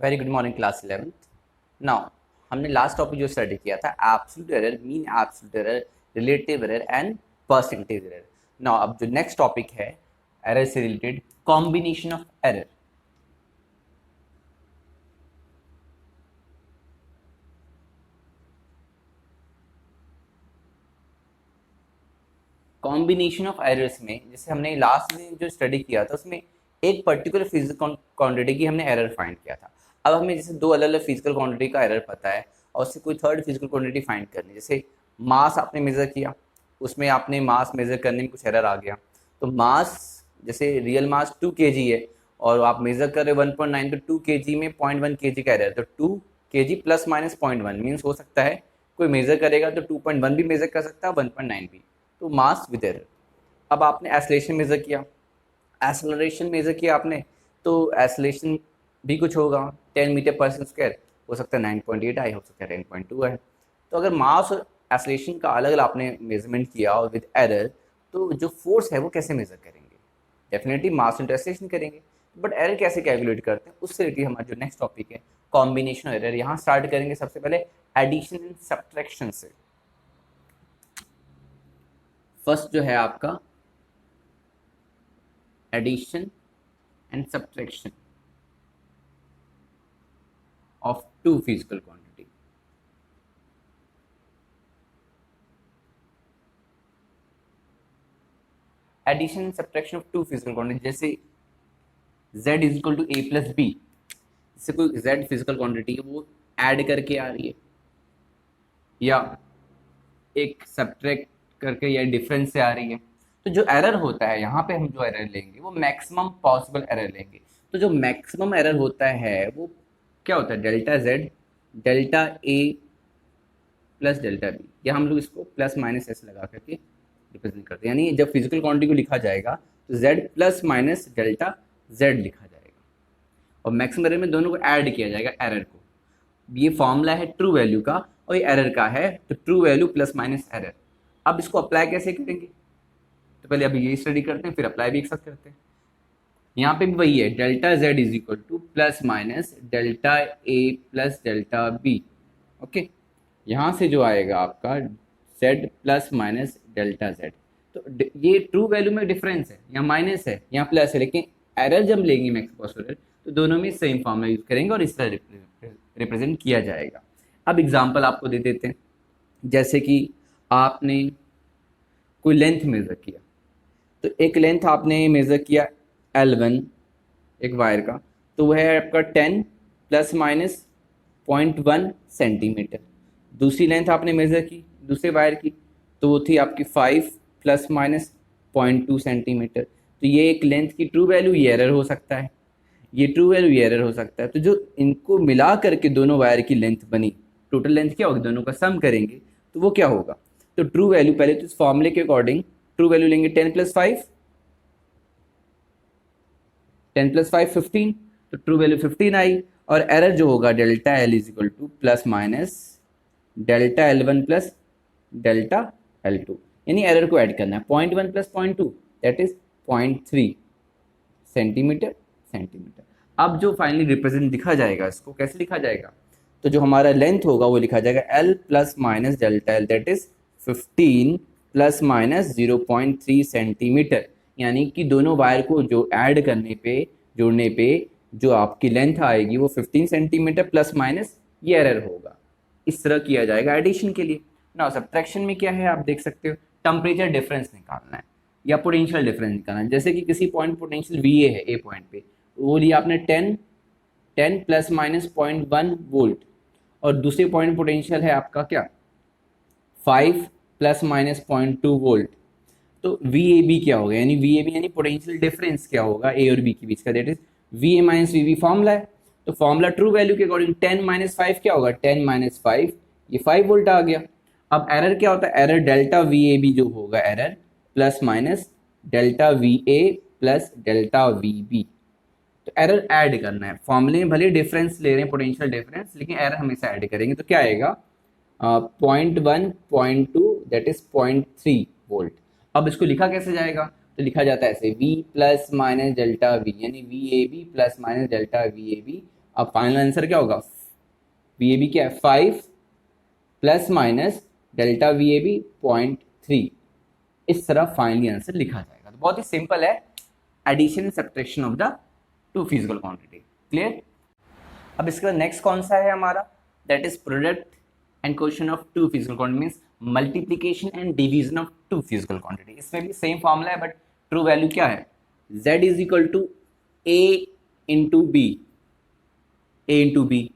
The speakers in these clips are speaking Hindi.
Very good morning class 11th। Now हमने लास्ट टॉपिक जो स्टडी किया था absolute error, mean absolute error, relative error and percentage error. Now अब जो नेक्स्ट टॉपिक है एरर से related, combination of error. Combination of errors में जैसे हमने लास्ट में जो स्टडी किया था उसमें एक पर्टिकुलर फिजिकल क्वांटिटी की हमने एरर फाइंड किया था। अब हमें जैसे दो अलग अलग फिजिकल क्वांटिटी का एरर पता है और उससे कोई थर्ड फिजिकल क्वांटिटी फाइंड करनी है। जैसे मास आपने मेजर किया, उसमें आपने मास मेजर करने में कुछ एरर आ गया, तो मास जैसे रियल मास 2 kg है और आप मेजर कर रहे 1.9, तो 2 kg में 0.1 kg का एरर, तो 2 kg प्लस माइनस 0.1 मीन्स हो सकता है कोई मेजर करेगा तो 2.1 भी मेजर कर सकता है, 1.9 भी, तो मास विद एरर। अब आपने एसलेशन मेजर किया, एसलरेशन मेजर किया आपने, तो एसलेशन भी कुछ होगा 10 मीटर पर स्क्वायर, हो सकता है 9.8 आए, हो सकता है 10.2 है। तो अगर मास और एसलेशन का अलग अलग आपने मेजरमेंट किया और विद एरर, तो जो फोर्स है वो कैसे मेजर करेंगे? डेफिनेटली मास इंटू एसलेशन करेंगे, बट एरर कैसे कैलकुलेट करते हैं उससे रिलेटेड हमारा जो नेक्स्ट टॉपिक है कॉम्बिनेशन एरर। यहाँ स्टार्ट करेंगे सबसे पहले एडिशन एंड सब्ट्रैक्शन से। फर्स्ट जो है आपका addition and subtraction of two physical quantity। Addition and subtraction of two physical quantity, जैसे z is equal to a plus b, जैसे कोई z फिजिकल क्वांटिटी है वो ऐड करके आ रही है या एक सब्ट्रैक्ट करके या डिफरेंस से आ रही है, तो जो एरर होता है यहाँ पे हम जो एरर लेंगे वो मैक्सिमम पॉसिबल एरर लेंगे। तो जो मैक्सिमम एरर होता है वो क्या होता है? Delta z delta a plus delta B, या हम लोग इसको प्लस माइनस एस लगा करके रिप्रेजेंट करते हैं। यानी जब फिजिकल क्वांटिटी को लिखा जाएगा तो z plus minus delta z लिखा जाएगा और मैक्सिमम एरर में दोनों को ऐड किया जाएगा एरर को। ये फॉर्मूला है ट्रू वैल्यू का और ये एरर का है, तो true value plus minus error. अब इसको अप्लाई कैसे करेंगे? तो पहले अभी ये स्टडी करते हैं, फिर अप्लाई भी एक साथ करते हैं। यहाँ पे भी वही है, delta z is equal two plus minus delta a plus delta b। Okay, यहाँ से जो आएगा आपका z plus minus delta z, तो ये ट्रू वैल्यू में डिफरेंस है, यहाँ माइनस है यहाँ प्लस है, लेकिन एरर जब लेंगे मैक्सिमम एरर तो दोनों में सेम फॉर्मूला यूज करेंगे और इस तरह रिप्रेजेंट किया जाएगा। अब एग्जांपल आपको दे देते हैं, जैसे कि आपने कोई लेंथ मेजर किया, तो एक लेंथ आपने मेजर किया L1 एक वायर का, तो वह है आपका 10 प्लस माइनस 0.1 सेंटीमीटर। दूसरी लेंथ आपने मेजर की दूसरे वायर की, तो वो थी आपकी 5 प्लस माइनस 0.2 सेंटीमीटर। तो ये एक लेंथ की ट्रू वैल्यू, ये एरर हो सकता है, ये ट्रू वैल्यू ये एरर हो सकता है। तो जो इनको मिला करके दोनों वायर की लेंथ बनी, टोटल लेंथ क्या होगी, दोनों का सम करेंगे तो वो क्या होगा? तो ट्रू वैल्यू पहले तो इस फॉर्मूले के अकॉर्डिंग ट्रू वैल्यू लेंगे 10 प्लस 5, 10 प्लस 5 15, तो ट्रू वैल्यू 15 आई। और एरर जो होगा delta L is equal two plus minus delta L1 plus delta L2, यानी एरर को ऐड करना है। 0.1 प्लस 0.2 दैट इज 0.3 सेंटीमीटर। अब जो फाइनली रिप्रेजेंट लिखा जाएगा, इसको कैसे लिखा जाएगा? तो जो हमारा लेंथ होगा वो लिखा जाएगा L plus minus delta L, that is 15 plus minus 0.3 centimetre. यानी कि दोनों वायर को जो ऐड करने पे, जोड़ने पे जो आपकी लेंथ आएगी वो 15 सेंटीमीटर प्लस माइनस ये एरर होगा। इस तरह किया जाएगा एडिशन के लिए। ना सब्ट्रैक्शन में क्या है आप देख सकते हो, टेम्परेचर डिफरेंस निकालना है या पोटेंशियल डिफरेंस निकालना है। जैसे कि किसी पॉइंट पोटेंशियल VA है, ए पॉइंट पे, वो लिया आपने 10 प्लस माइनस 0.1 वोल्ट, और दूसरे पॉइंट पोटेंशियल है आपका क्या 5 प्लस माइनस 0.2 वोल्ट। तो VAB क्या होगा, यानी VAB यानी पोटेंशियल डिफरेंस क्या होगा A और B के बीच का, that is VA minus VB formula है। तो फॉर्मूला ट्रू वैल्यू के अकॉर्डिंग 10 माइनस 5 क्या होगा, 10 माइनस 5 ये 5 वोल्ट आ गया। अब एरर क्या होता है, एरर डेल्टा VAB जो होगा error plus minus delta VA plus delta VB। तो एरर ऐड करना है, फॉर्मूले में भले डिफरेंस ले रहे हैं पोटेंशियल डिफरेंस, लेकिन एरर हमेशा ऐड करेंगे। तो क्या आएगा 0.1 0.2 दैट इज 0.3 वोल्ट। अब इसको लिखा कैसे जाएगा? तो लिखा जाता है ऐसे V plus minus delta V, यानी VAB plus minus delta VAB अब फाइनल आंसर क्या होगा, वी ए बी क्या है 5 plus minus delta V A B 0.3, इस तरह फाइनली आंसर लिखा जाएगा। तो बहुत ही सिंपल है, addition and subtraction of the two physical quantity. Clear. अब इसका नेक्स्ट कौन सा है हमारा, that is product and question of two physical quantity, means multiplication and division of two physical quantity. इसमें भी सेम फॉर्मूला है, बट ट्रू वैल्यू क्या है, z is equal to A into B, A into B,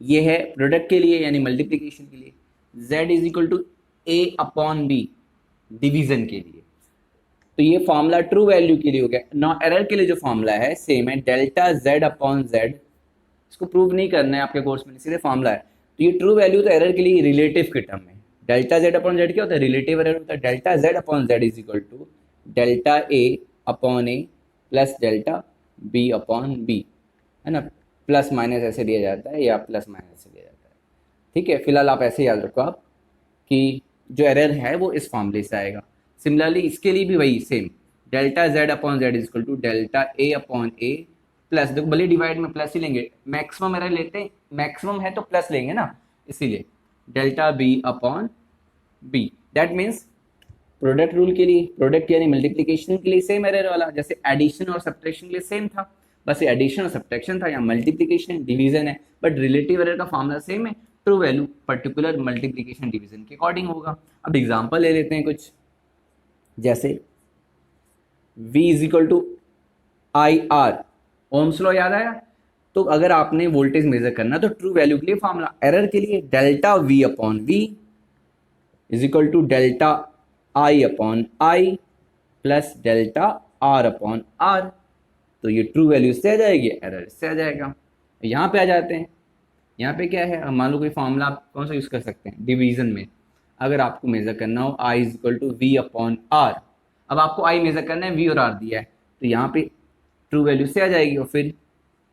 ये है प्रोडक्ट के लिए यानी मल्टीप्लिकेशन के लिए, z is equal to A upon B division के लिए। तो ये फॉर्मूला ट्रू वैल्यू के लिए हो गया। नॉ एरर के लिए जो फॉर्मूला है सेम है, डेल्टा z अपॉन z, इसको प्रूव नहीं करना है आपके कोर्स में, सीधे फॉर्मूला है। तो ये ट्रू वैल्यू तो एरर के लिए रिलेटिव के टर्म में, डेल्टा z अपॉन z क्या होता है, रिलेटिव एरर होता है। Delta z upon z is equal to delta a upon a plus delta b upon b, है ना, प्लस माइनस ऐसे दिया जाता है या प्लस माइनस ऐसे दिया जाता है। ठीक है, फिलहाल आप ऐसे याद रखो आप कि जो एरर है वो इस फॉर्मूले से आएगा। सिमिलरली इसके लिए भी वही same, delta z upon z is equal to delta a upon a plus, देखो भले डिवाइड में प्लस ही लेंगे, मैक्सिमम एरर लेते हैं, मैक्सिमम है तो प्लस लेंगे ना, इसीलिए delta b upon b। That means product rule के लिए, प्रोडक्ट यानी मल्टीप्लिकेशन के लिए सेम एरर वाला, जैसे एडिशन और सब्ट्रैक्शन के लिए सेम था, बस ये एडिशन और सब्ट्रैक्शन था, या मल्टीप्लिकेशन डिवीजन है, बट रिलेटिव एरर का फॉर्मूला सेम है, true value particular multiplication division के अकॉर्डिंग होगा। अब एग्जांपल ले लेते हैं कुछ, जैसे v is equal to I R, Ohm's law याद आया। तो अगर आपने वोल्टेज मेजर करना तो ट्रू वैल्यू के लिए फॉर्मूला, एरर के लिए delta v upon v is equal to delta I upon I plus delta r upon r। तो ये ट्रू वैल्यू से आ जाएगी, एरर से आ जाएगा। यहाँ पे आ जाते हैं, यहाँ पे क्या है, मान लो कोई फॉर्मूला आप कौन सा यूज़ कर सकते हैं डिवीजन में, अगर आपको मेजर करना हो i is equal to V upon R. अब आपको i मेजर करना है, v और r दिया है, तो यहाँ पे ट्रू वैल्यू से आ जाएगी, और फिर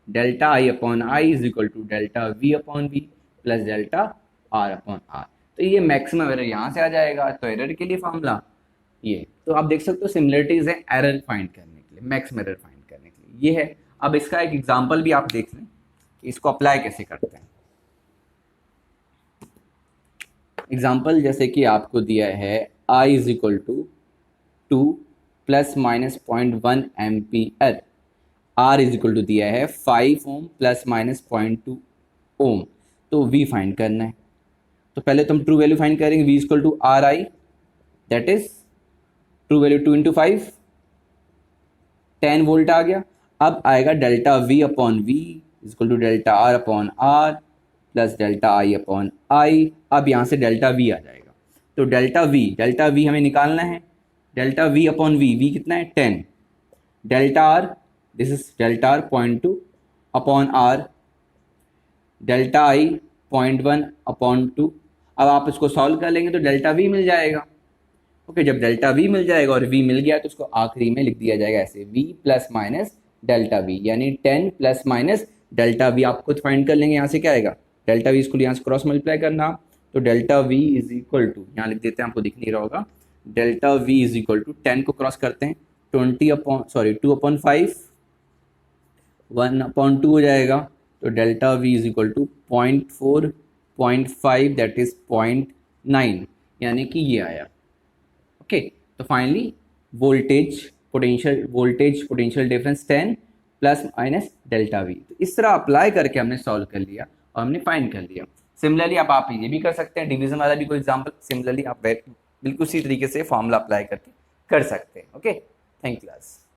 delta i upon I is equal to delta v upon v plus delta r upon r। तो ये मैक्सिमम एरर यहाँ से आ जाएगा, तो एरर के लिए फॉर्मूला ये। तो आप देख सकते हो सिमिलरिटीज है एरर फाइंड करने के लिए, मैक्सिमम एरर फाइंड करने के लिए ये है। अब इसका एक एग्जाम्पल भी आप देख लें कि इसको अप्लाई कैसे करते हैं। एग्जाम्पल जैसे कि आपको दिया है I is equal to 2 plus minus 0.1 ampere, R is equal to दिया है 5 ओम प्लस माइनस 0.2 ओम, तो V फाइंड करना है। तो पहले तो हम ट्रू वैल्यू फाइंड करेंगे, V is equal to R I, that is true value 2 into 5 10 volt आ गया। अब आएगा delta V upon V is equal to delta R upon R plus delta I upon I. अब यहाँ से डेल्टा वी आ जाएगा, तो डेल्टा वी हमें निकालना है, डेल्टा वी अपॉन वी कितना है 10, delta R this is delta R 0.2 upon R, delta I 0.1 upon 2। अब आप इसको सॉल्व कर लेंगे तो डेल्टा वी मिल जाएगा। ओके, जब डेल्टा वी मिल जाएगा और वी मिल गया तो उसको आखिरी में लिख दिया जाएगा ऐसे, V plus minus delta V, यानी 10 प्लस माइनस डेल्टा वी। आप खुद फाइंड कर लेंगे, यहाँ से क्या आएगा डेल्टा वी, इसको यहाँ से क्रॉस मल्टीप्लाई करना, तो delta V is equal to, यहाँ लिख देते हैं, आपको दिख नहीं रहा होगा, delta V is equal to 10 को क्रॉस करते हैं 2 अपॉन 5 1 अपॉन 2 हो जाएगा, तो delta V is equal to 0.4 0.5 that is 0.9, यानी कि ये आया। ओके, तो finally voltage potential difference 10 plus minus delta V. तो इस तरह अप्लाई करके हमने सॉल्व कर लिया और हमने फाइंड कर लिया। सिमिलरली आप ये भी कर सकते हैं, डिवीजन वाला भी कोई एग्जांपल सिमिलरली आप बिल्कुल उसी तरीके से फॉर्मूला अप्लाई करके कर सकते हैं। Okay, thank you class.